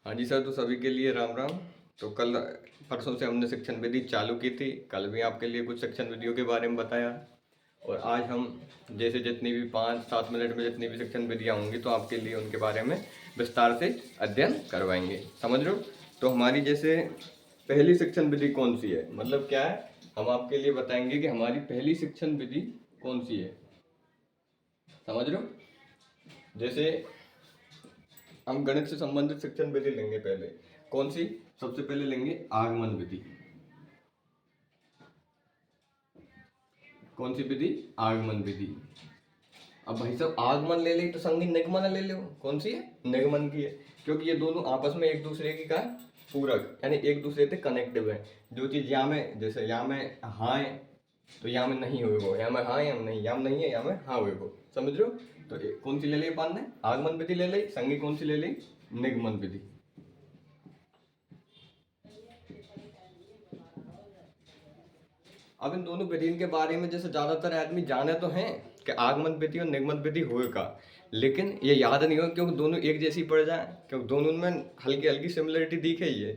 हाँ जी सर, तो सभी के लिए राम राम। तो कल परसों से हमने शिक्षण विधि चालू की थी। कल भी आपके लिए कुछ शिक्षण विधियों के बारे में बताया और आज हम जैसे जितनी भी 5-7 मिनट में जितनी भी शिक्षण विधियाँ होंगी तो आपके लिए उनके बारे में विस्तार से अध्ययन करवाएंगे। समझ रहे हो? तो हमारी जैसे पहली शिक्षण विधि कौन सी है, मतलब क्या है, हम आपके लिए बताएंगे कि हमारी पहली शिक्षण विधि कौन सी है। समझ रहे हो? जैसे हम गणित से संबंधित शिक्षण विधि लेंगे। पहले कौन सी? सबसे पहले लेंगे आगमन विधि। कौन सी विधि? आगमन विधि। अब भाई साहब आगमन ले ली तो संगी निगमन ले लो। कौन सी है? निगमन की है, क्योंकि ये दोनों आपस में एक दूसरे की का पूरक यानी एक दूसरे से कनेक्टिव है। जो चीज यहाँ में, जैसे यहाँ में हाँ है तो यहाँ में नहीं होएगो, यहाँ में हाँ, यहाँ में नहीं, यहाँ में नहीं है, यहाँ में हाँ होएगो। समझ रहे हो? तो कौन सी ले ली पान ने? आगमन विधि ले ली। संगी कौन सी ले ली? निगमन विधि। अब इन दोनों विधियों के बारे में जैसे ज्यादातर आदमी जाने तो हैं कि आगमन विधि और निगमन विधि होएगा, लेकिन ये याद नहीं हो क्योंकि दोनों एक जैसी पड़ जाए, क्योंकि दोनों में हल्की हल्की सिमिलरिटी दिखे ही है,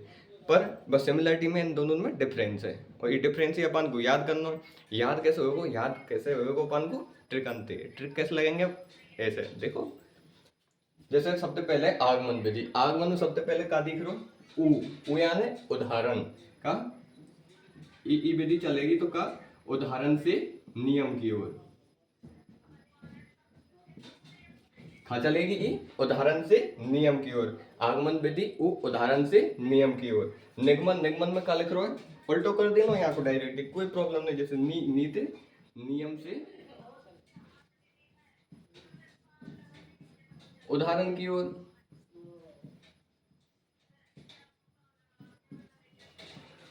पर बस सिमिलरिटी में इन दोनों में डिफरेंस है। और ये डिफरेंस ही अपन को याद करना है। याद कैसे होगा? याद कैसे होगा अपन को? ट्रिक अंते। ट्रिक कैसे लगेंगे? अब ऐसे देखो, जैसे सबसे पहले आगमन विधि। आगमन में सबसे पहले का दिख रहा? उ यानी उदाहरण का। ई विधि चलेगी तो का? उदाहरण से नियम की ओर। कहा चलेगी? ई उदाहरण से नियम की ओर। आगमन विधि उ उदाहरण से नियम की ओर। निगमन, निगमन में का लिख रहा है? उल्टो कर देना यहाँ को डायरेक्टली, कोई प्रॉब्लम नहीं। जैसे नीति नियम से उदाहरण की ओर।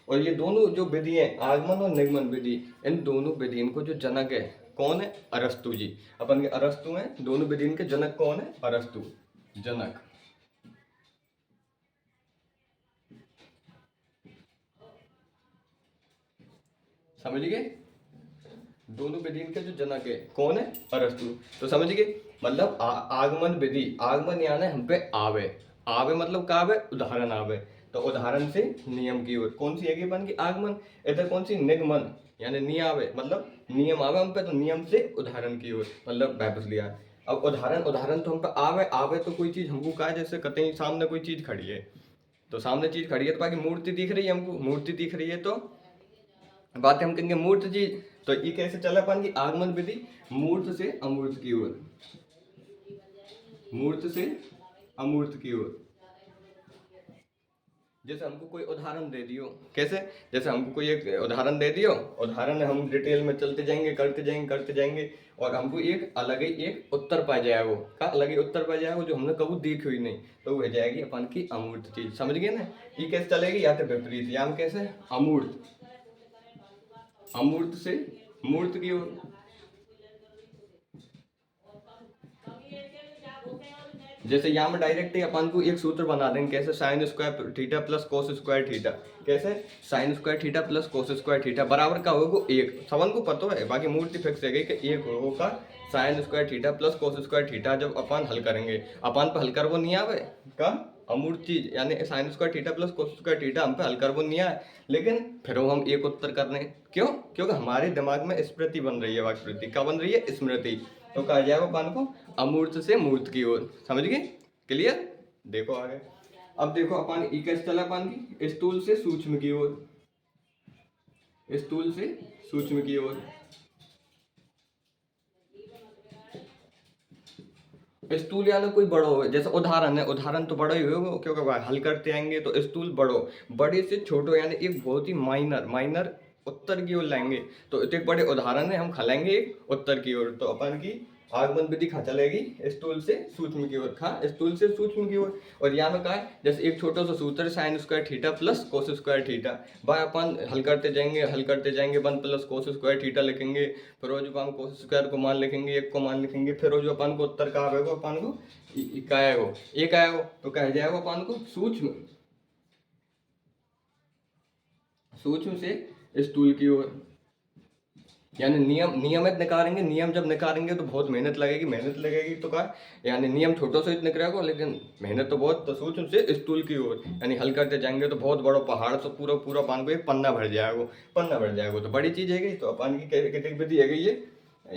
और ये दोनों जो विधि है, आगमन और निगमन विधि, इन दोनों विधियों को जो जनक है कौन है? अरस्तु जी। अपन के अरस्तु हैं। दोनों विधियों के जनक कौन है? अरस्तु जनक। समझ गए? दोनों विधियों के जो जनक है कौन है? अरस्तु। तो समझ गए? मतलब आगमन विधि, आगमन यानी हम पे आवे। आवे मतलब का आवे? उदाहरण आवे। तो उदाहरण से नियम की ओर कौन सी है अपन की? आगमन। इधर कौन सी? निगमन यानी नी आवे, मतलब नियम आवे हम पे, तो नियम से उदाहरण की ओर, मतलब वापस लिया। अब उदाहरण, उदाहरण तो हम पे आवे। आवे तो कोई चीज हमको का है, जैसे कहीं सामने कोई चीज खड़ी है, तो सामने चीज खड़ी है तो बाकी मूर्ति दिख रही है हमको, मूर्ति दिख रही है तो बात हम कहेंगे मूर्त जी। तो ये कैसे चला पान की? आगमन विधि मूर्त से अमूर्त की ओर। मूर्त से अमूर्त की ओर। जैसे हमको कोई उदाहरण दे दियो, कैसे? जैसे हमको कोई एक उदाहरण दे दियो, उदाहरण हम डिटेल में चलते जाएंगे, करते जाएंगे, करते जाएंगे, और हमको एक अलग ही एक उत्तर पा जाएगा। वो का अलग ही उत्तर पा जाएगा जो हमने कभी देखी हुई नहीं, तो वो हो जाएगी अपन की अमूर्त चीज। समझ गए ना? ये कैसे चलेगी? या तो विपरीत, या हम कैसे? अमूर्त, अमूर्त से मूर्त की ओर। जैसे यहाँ में डायरेक्ट ही अपन को एक सूत्र बना देंगे, कैसे? Sine square theta plus cos square theta. कैसे? Sine square theta plus cos square theta बराबर का होगा एक। सबन को पता है, बाकी मूर्ति फिक्स है कि एक होगा sign square theta plus cos square theta. जब अपन हल करेंगे, अपन पे हल कर वो नहीं आवे का अमूर्त चीज, यानी sign square theta plus cos square theta हम पे हल कर वो नहीं आए, लेकिन फिर वो हम एक उत्तर कर रहे हैं। क्यों? क्योंकि हमारे दिमाग में स्मृति बन रही है। वाक्य क्या बन रही है? स्मृति। तो कहा जाएगा अपन को अमूर्त से मूर्त की ओर। समझ गए? क्लियर? देखो आगे। अब देखो अपन ई कैसे चला अपन की? स्थूल से सूक्ष्म की ओर। स्थूल से सूक्ष्म की ओर। स्थूल यानी कोई बड़ो हो, जैसे उदाहरण है, उदाहरण तो बड़ा ही होगा क्योंकि हल करते आएंगे। तो स्थूल बड़ो, बड़े से छोटो यानी एक बहुत ही माइनर, माइनर उत्तर की ओर लाएंगे। तो एक बड़े उदाहरण है, हम खलेंगे एक उत्तर की ओर। तो अपन की आगमन विधि खा चलेगी स्थूल से सूक्ष्म की ओर। खा स्थूल से सूक्ष्म की ओर। और यहाँ में कहा है, जैसे एक छोटा सा सूत्र sign square theta plus cos square theta, भाई अपन हल करते जाएंगे, हल करते जाएंगे, 1 प्लस कोस स्क्वायर थीटा लिखेंगे, फिर वो जो हम कोस स्क्वायर को मान लिखेंगे, एक को मान लिखेंगे, फिर वो जो अपन को उत्तर का आएगा अपन को एक आएगा, तो कह जाएगा अपन को सूक्ष्म, सूक्ष्म से स्थूल की ओर। यानी नियमित निकालेंगे। नियम जब निकालेंगे तो बहुत मेहनत लगेगी तो का यानी नियम छोटो से निकलेगा, लेकिन मेहनत तो बहुत, तो सूक्ष्म से स्थूल की ओर यानी हल करते जाएंगे तो बहुत बड़ा पहाड़ तो पूरा पूरा पान को एक पन्ना भर जाएगा। तो बड़ी चीज है तो अपन की कैसे विधि है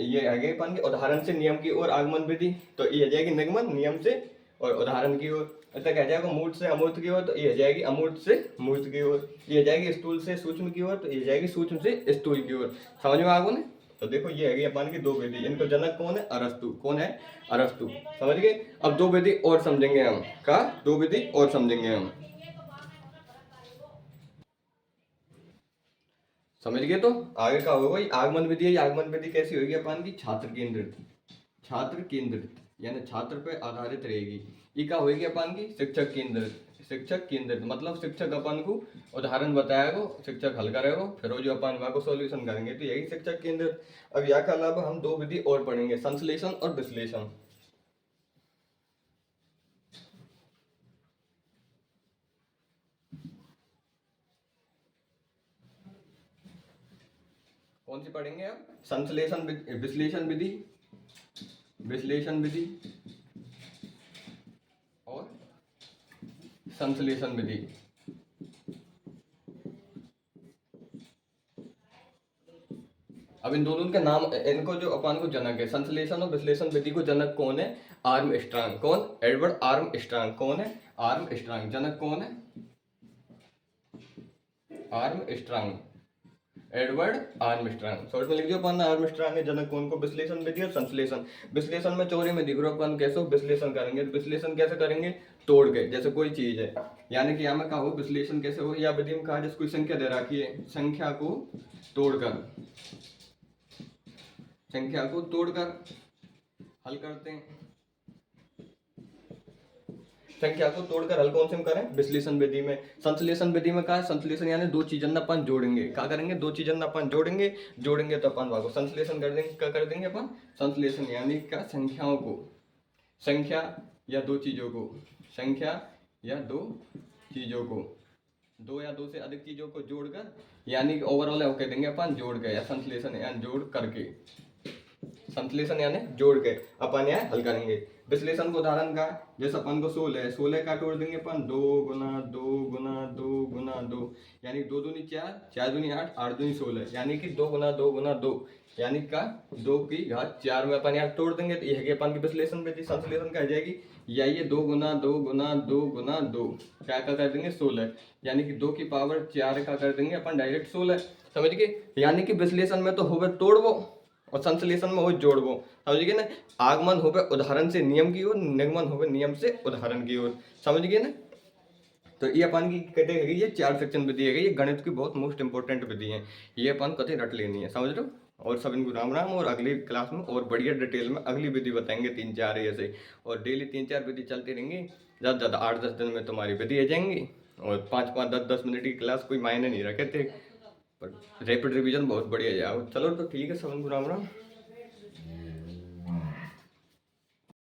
ये है अपन के उदाहरण से नियम की ओर आगमन विधि, तो ये हो जाएगी निगमन नियम से और उदाहरण की ओर। तक आ जाएगा मूर्त से अमूर्त की ओर, तो ये हो जाएगी अमूर्त से मूर्त की ओर। ये हो जाएगी स्थूल से सूक्ष्म की ओर, तो ये हो जाएगी सूक्ष्म से स्थूल की ओर। समझ में आ गया ना? तो देखो ये है अपन की दो विधि, इनको जनक कौन है? अरस्तु। कौन है? अरस्तु। समझ गए? अब दो विधि और समझेंगे हम। का दो विधि और समझेंगे हम, समझ गए? तो आगे का होगा ये आगमन विधि है। आगमन विधि कैसी होगी अपन की? छात्र केंद्रित। छात्र केंद्रित यानी छात्र पे आधारित रहेगी। ये क्या होगी अपन की? शिक्षक केंद्रित। शिक्षक केंद्रित मतलब शिक्षक अपन को उदाहरण बताएगा, शिक्षक हल करेगा, फिर वो जो अपन को सॉल्यूशन करेंगे, तो यही शिक्षक केंद्रित। अब यहाँ के अलावा हम दो विधि और पढ़ेंगे, संश्लेषण और विश्लेषण। कौन सी पढ़ेंगे आप? संश्लेषण विश्लेषण विधि, विश्लेषण विधि और संश्लेषण विधि। अब इन दोनों के नाम, इनको जो अपन को जनक है संश्लेषण और विश्लेषण विधि को जनक कौन है? आर्मस्ट्रांग। कौन? Edward Armstrong. कौन है? आर्मस्ट्रांग। जनक कौन है? Armstrong, Edward Armstrong. शॉर्ट में लिख दियो अपन आर्मस्ट्रांग है जनक कौन को? विश्लेषण विधि और संश्लेषण। विश्लेषण में चोरी में दिख रहा अपन कैसे विश्लेषण करेंगे? तो विश्लेषण कैसे करेंगे? तोड़ के, जैसे कोई चीज है यानी कि यहाँ में कहा हो विश्लेषण कैसे हो, या विधि में कहा जैसे कोई संख्या दे रखी है, संख्या को तोड़कर हल करते हैं। संख्या को तोड़कर हल कौन से में करें? विश्लेषण विधि में। संश्लेषण विधि में कहा संश्लेषण यानी दो चीजों अपन जोड़ेंगे। क्या करेंगे? दो चीजों अपन जोड़ेंगे तो अपन भागो संश्लेषण कर देंगे। क्या कर देंगे अपन? संश्लेषण यानी क्या? संख्याओं को, संख्या या दो चीजों को, संख्या या दो चीजों को, दो या दो से अधिक चीजों को जोड़कर यानी ओवरऑल कह देंगे अपन जोड़ के, या संश्लेषण यानी जोड़ करके, संश्लेषण यानी जोड़ के अपन यहाँ हल करेंगे। विश्लेषण को उदाहरण का जैसे अपन को 16 है, 16 का तोड़ देंगे अपन 2 गुना 2 गुना 2 गुना 2 यानी 2 दूनी 4, 4 दूनी 8, 8 दूनी 16 यानी कि 2 गुना 2 गुना 2 यानी का 2 की घात 4 में अपन यहाँ तोड़ देंगे, तो यह अपन की विश्लेषण विधि संश्लेषण कह जाएगी। या ये 2 गुना 2 गुना 2 गुना 2 क्या कर देंगे? 16 यानी कि 2 की पावर 4 का कर देंगे अपन डायरेक्ट 16। समझ गए? यानी कि विश्लेषण में तो होवे तोड़वो और संश्लेषण में हो जोड़वो। समझ गए ना? आगमन होवे उदाहरण से नियम की ओर, निगमन होवे नियम से उदाहरण की ओर। समझ गए ना? तो ये अपन की कहते हैं ये 4 सेक्शन विधि है, ये गणित की बहुत मोस्ट इंपॉर्टेंट विधि है, ये अपन कतई रट लेनी है। समझ लो? और सब इनको राम राम। और अगली क्लास में और बढ़िया डिटेल में अगली विधि बताएंगे 3-4 ऐसे, और डेली 3-4 विधि चलती रहेंगी। ज़्यादा ज़्यादा 8-10 दिन में तुम्हारी विधि आ जाएंगी, और 5-5 10-10 मिनट की क्लास कोई मायने नहीं रखे थे, पर रैपिड रिवीजन बहुत बढ़िया जाओ। चलो तो ठीक है, सब इनको राम राम।